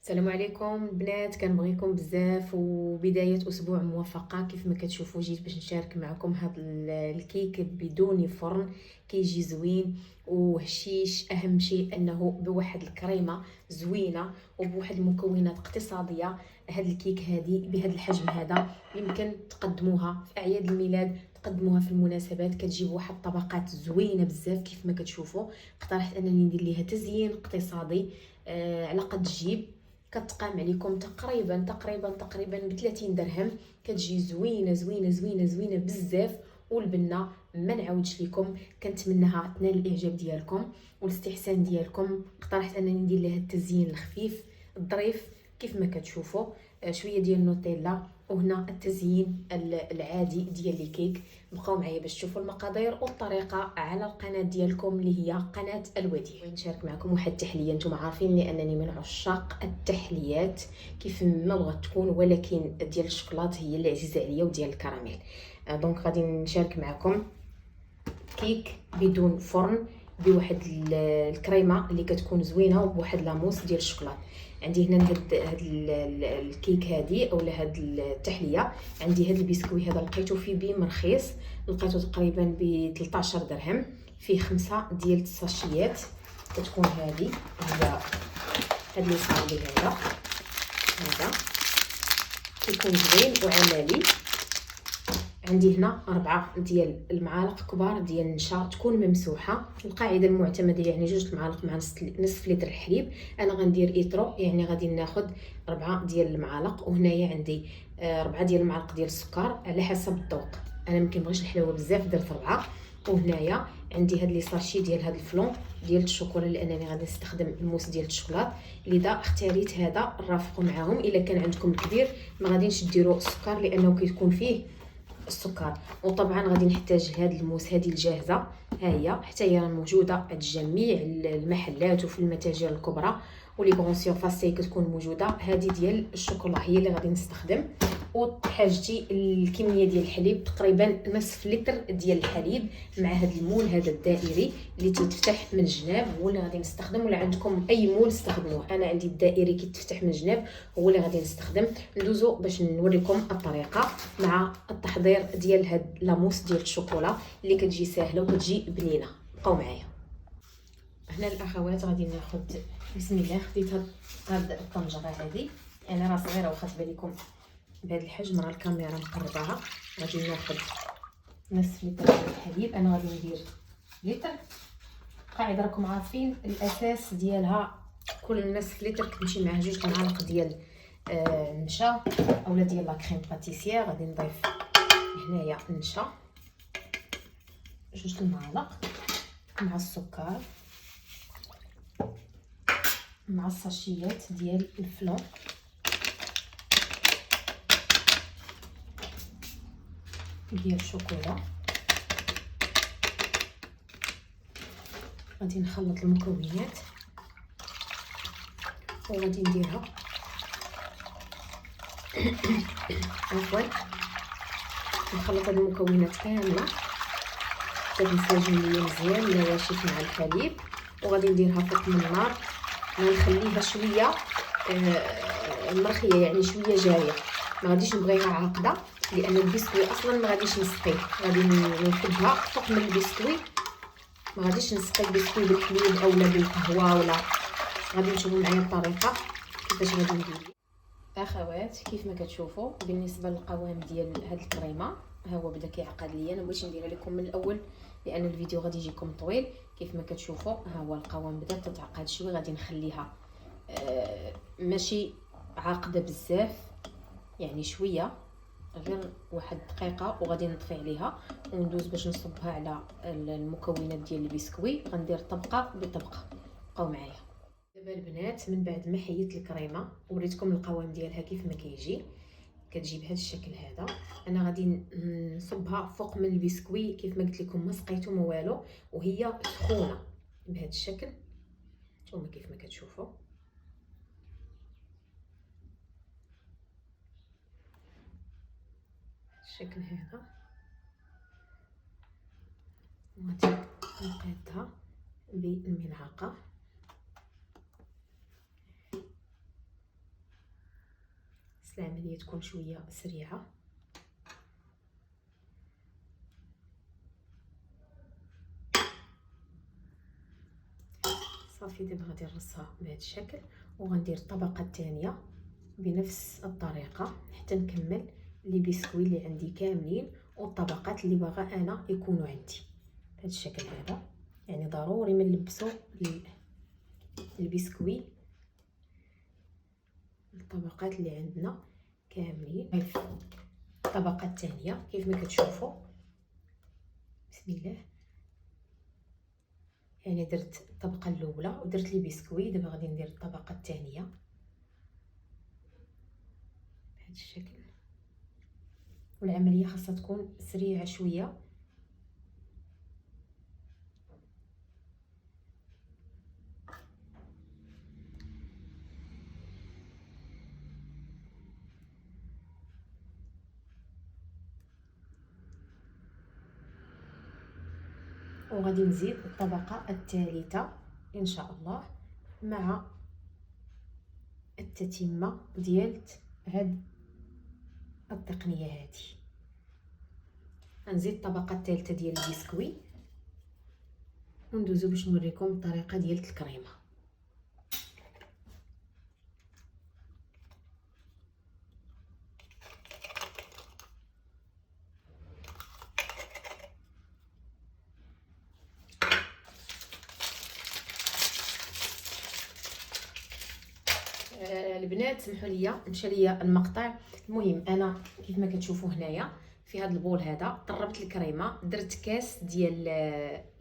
السلام عليكم البنات، كنبغيكم بزاف وبدايه اسبوع موفقه. كيف ما كتشوفوا جيت باش نشارك معكم هذا الكيك بدون فرن. كيجي زوين وهشيش. اهم شيء انه بواحد الكريمه زوينه وبواحد المكونات اقتصاديه. هذا الكيك هذه بهذا الحجم هذا يمكن تقدموها في اعياد الميلاد، تقدموها في المناسبات، كتجيب واحد الطبقات زوينه بزاف. كيف ما كتشوفوا اقترحت انني ندير ليها تزيين اقتصادي على قد الجيب. كتقام عليكم تقريبا ب 30 درهم. كتجي زوينه زوينه زوينه زوينه بزاف. والبنه ما نعاودش لكم، كنتمناها تنال الاعجاب ديالكم والاستحسان ديالكم. اقترحت انني ندير لها التزيين الخفيف الظريف كيف ما كتشوفوا. شويه ديال النوتيلا، وهنا التزيين العادي ديال الكيك. بقاو معايا باش تشوفوا المقادير والطريقه على القناه ديالكم اللي هي قناه الوديع. نشارك معكم واحد التحليه، نتوما عارفين انني من عشاق التحليات كيف ما بغات تكون، ولكن ديال الشوكولات هي اللي عزيزه عليا وديال الكراميل. دونك غادي نشارك معكم كيك بدون فرن بواحد الكريمه اللي كتكون زوينه وبواحد لاموس ديال الشوكولات. عندي هنا هاد الكيك هادي اولا هاد التحليه. عندي هاد البسكوي هذا لقيته في بيم رخيص، لقيته تقريبا ب 13 درهم. فيه 5 ديال الساشيات. كتكون هادي هي هاد اللي صار لي هذا كيكون زوين وعملي. عندي هنا 4 ديال المعالق كبار ديال النشا تكون ممسوحه. القاعده المعتمده يعني 2 المعالق مع نصف لتر الحليب. انا غندير ايترو، يعني غادي ناخذ 4 ديال المعالق. وهنايا عندي 4 ديال المعالق ديال السكر على حسب الذوق. انا ما كنبغيش الحلاوه بزاف، درت 4. وهنايا عندي هاد لي ساشي ديال هاد الفلون ديال الشوكولا لانني غادي نستخدم الموس ديال الشوكولات. لذا اختاريت هذا نرافقوا معاهم. الا كان عندكم الكبير ما غاديش ديروا السكر لانه كيكون فيه السكر. وطبعا غادي نحتاج هاد الموس هذه الجاهزه، ها هي حتى هي موجوده عند جميع المحلات وفي المتاجر الكبرى ولي غون سيرفاس كتكون موجوده. هذه ديال الشوكولا هي اللي غادي نستخدم. وحاجتي الكميه ديال الحليب تقريبا نصف لتر ديال الحليب مع هذا المول هذا الدائري اللي تيتفتح من الجناب هو اللي غادي نستخدم. ولا عندكم اي مول استخدموه، انا عندي الدائري كيتفتح من الجناب هو اللي غادي نستخدم. ندوزو باش نوريكم الطريقه مع التحضير ديال هاد لاموس ديال الشوكولا اللي كتجي ساهله وكتجي بنينه. بقاو معايا. هنا الاخوات غادي ناخذ بسم الله. خديت هاد الطنجره هذه، انا راه صغيره واخا تبان لكم بهذا الحجم، راه الكاميرا مقرباها. غادي ناخذ نصف لتر ديال الحليب. انا غادي ندير لتر. قاعده راكم عارفين الاساس ديالها كل نصف لتر كتمشي معاه 2 معالق ديال النشا اولا ديال لا كريم باتيسير. غادي نضيف هنايا النشا 2 المعالق مع السكر مع الساشيات ديال الفلون ديال الشوكولا. غادي نخلط المكونات وغادي نديرها عفوا نخلط هاد المكونات كامله حتى تنسجم ليا مزيان النواشف مع الحليب. وغادي نديرها فوق من النار ونخليها شويه مرخيه، يعني شويه جاريه. ما غاديش نبغيها عاقده لان البسكوي اصلا ما غاديش نسقيه. غادي نحطها فوق من البسكوي، ما غاديش نسقي البسكوي بالحليب اولا بالقهوه ولا. غادي نشوفوا معايا الطريقه كيفاش غادي ندير. اخوات كيف ما كتشوفوا بالنسبه للقوام ديال هاد الكريمه ها هو بدا كيعقد ليا. انا بغيت نديرها لكم من الاول لان الفيديو غادي يجيكم طويل. كيف ما كتشوفوا ها هو القوام بدا تتعقد شويه. غادي نخليها ماشي عاقده بزاف، يعني شويه غير واحد دقيقه وغادي نطفي عليها وندوز باش نصبها على المكونات ديال البسكوي. غندير طبقه بطبقه. بقاو معايا. دابا البنات من بعد ما حيدت الكريمه وريتكم القوام ديالها كيف ما كيجي، كتجي بهذا الشكل هذا. انا غادي نصبها فوق من البسكوي كيف ما قلت لكم، ما سقيتو ما والو وهي سخونه بهذا الشكل. نتوما كيف ما كتشوفوا الشكل هذا. وغادي نقادها بالملعقه خص العمليه تكون شويه سريعه. صافي دابا غادي نرصها بهذا الشكل، وغندير الطبقه الثانيه بنفس الطريقه حتى نكمل لي بسكوي اللي عندي كاملين والطبقات اللي باغا انا يكونوا عندي بهذا الشكل هذا. يعني ضروري ما نلبسوا البسكوي الطبقات اللي عندنا كاملين. الطبقه الثانيه كيف ما كتشوفوا، بسم الله، يعني درت الطبقه الاولى ودرت لي بسكوي. دابا غادي ندير الطبقه الثانيه بهذا الشكل، والعمليه خاصها تكون سريعه شويه. وغادي نزيد الطبقه الثالثه ان شاء الله مع التتمه ديال هاد التقنيه هذه. غنزيد الطبقه الثالثه ديال البسكوي وندوزو باش نوريكم الطريقه ديال الكريمه. البنات سمحوا لي مشى ليا المقطع. المهم انا كيف ما كتشوفوا هنايا في هذا البول هذا طربت الكريمه، درت كاس ديال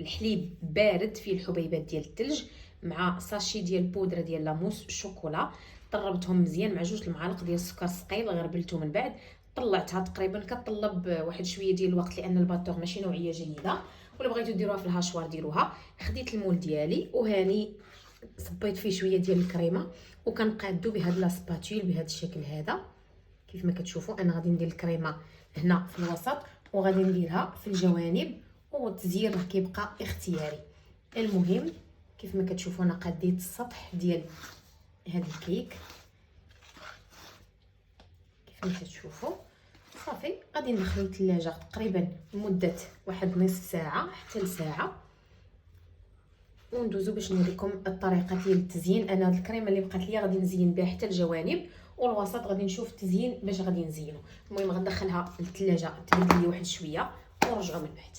الحليب بارد فيه الحبيبات ديال الثلج مع ساشي ديال بودره ديال لاموس الشوكولا، طربتهم مزيان مع 2 المعالق ديال السكر ثقيل غربلته من بعد. طلعتها تقريبا كطلب واحد شويه ديال الوقت لان الباتور ماشي نوعيه جيده، ولا بغيتو ديروها في الهاشوار ديروها. خديت المول ديالي وهاني صبيت فيه شويه ديال الكريمه وكنقادو بهاد لا سباتول بهذا الشكل هذا. كيف ما كتشوفوا انا غادي ندير الكريمه هنا في الوسط وغادي نديرها في الجوانب، والتزيين راه كيبقى اختياري. المهم كيف ما كتشوفوا انا قاديت السطح ديال هذا الكيك كيف ما كتشوفوا. صافي غادي ندخلو الثلاجه تقريبا لمده واحد نصف ساعه حتى لساعه، وندوزو باش نوريكم الطريقه ديال التزيين. انا هاد الكريمه اللي بقات ليا غادي نزين بها حتى الجوانب، والوسط غادي نشوف التزيين باش غادي نزينو. المهم غندخلها للثلاجه تبرد لي واحد شويه ونرجعوا من بعد.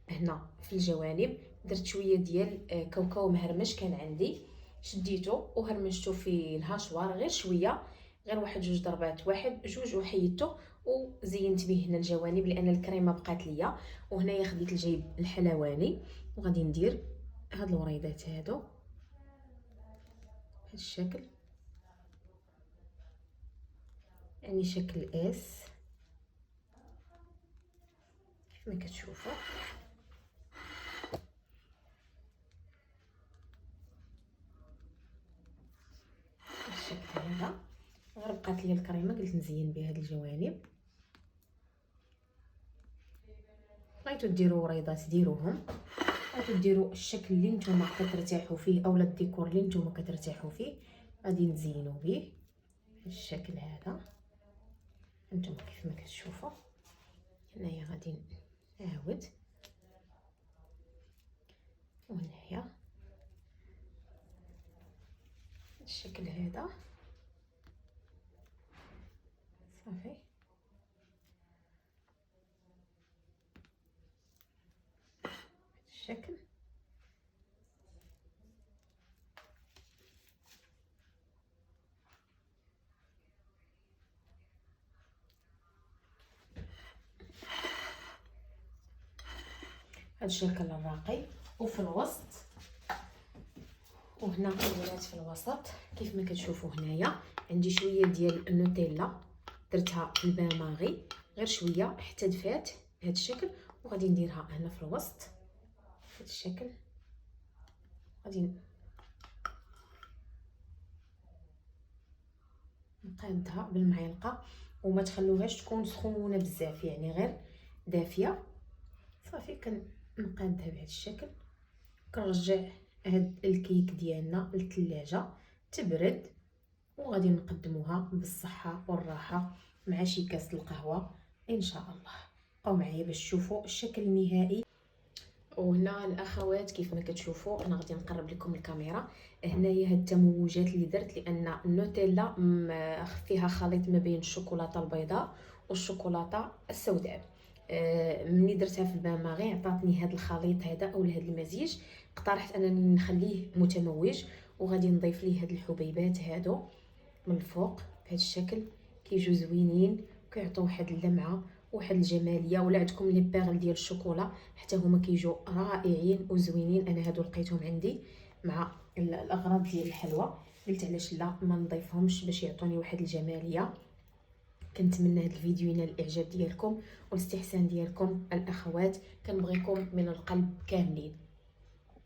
هنا في الجوانب درت شويه ديال كاوكاو مهرمش كان عندي، شديته وهرمشته في الهاشوار غير شويه، غير واحد 2 ضربات، واحد 2 وحيدته وزينت به هنا الجوانب لان الكريمه بقات ليا. وهنايا خديت الجيب الحلواني وغادي ندير هاد الوريدات هادو بهذا الشكل، يعني شكل اس كيف ما كتشوفوا. بالشكل هذا غير بقات لي الكريمه قلت نزين بها هاد الجوانب. بغيتو ديروا وريضات ديروهم، بغيتو ديروا الشكل اللي نتوما كترتاحوا فيه اولا الديكور اللي نتوما كترتاحوا فيه غادي نزينوا به بالشكل هذا. انتم كيف ما كتشوفوا هنايا غادي نعاود وهنايا بالشكل هذا. صافي الشكل هذا الشكل الراقي. وفي الوسط وهنا الولات في الوسط كيف ما كتشوفوا هنايا عندي شويه ديال النوتيلا درتها في البان ماغي غير شويه حتى دفات بهذا الشكل، وغادي نديرها هنا في الوسط بهذا الشكل. غادي نقادها بالمعلقه وما تخلوهاش تكون سخونه بزاف، يعني غير دافيه. صافي كنقادها بهذا الشكل، كنرجع هاد الكيك ديالنا للثلاجه تبرد وغادي نقدموها بالصحه والراحه مع شي كاس القهوه ان شاء الله. بقاو معايا باش تشوفوا الشكل النهائي. وهنا الاخوات كيف ما كتشوفوا انا غادي نقرب لكم الكاميرا. هنايا هاد التموجات اللي درت لان النوتيلا فيها خليط ما بين الشوكولاته البيضاء والشوكولاته السوداء. ملي درتها في البان ماغي عطاتني هاد الخليط هذا او هاد المزيج. اقترحت انني نخليه متموج وغادي نضيف ليه هاد الحبيبات هادو من الفوق بهذا الشكل. كيجيو زوينين وكيعطيو واحد اللمعه واحد الجماليه. ولا عندكم لي بيرل ديال الشوكولا حتى هما كيجيو رائعين وزوينين. انا هادو لقيتهم عندي مع الاغراض ديال الحلوى. قلت علاش لا ما نضيفهمش باش يعطوني واحد الجماليه. كنتمنى هذا الفيديو ينال الاعجاب ديالكم والاستحسان ديالكم الاخوات. كنبغيكم من القلب كاملين.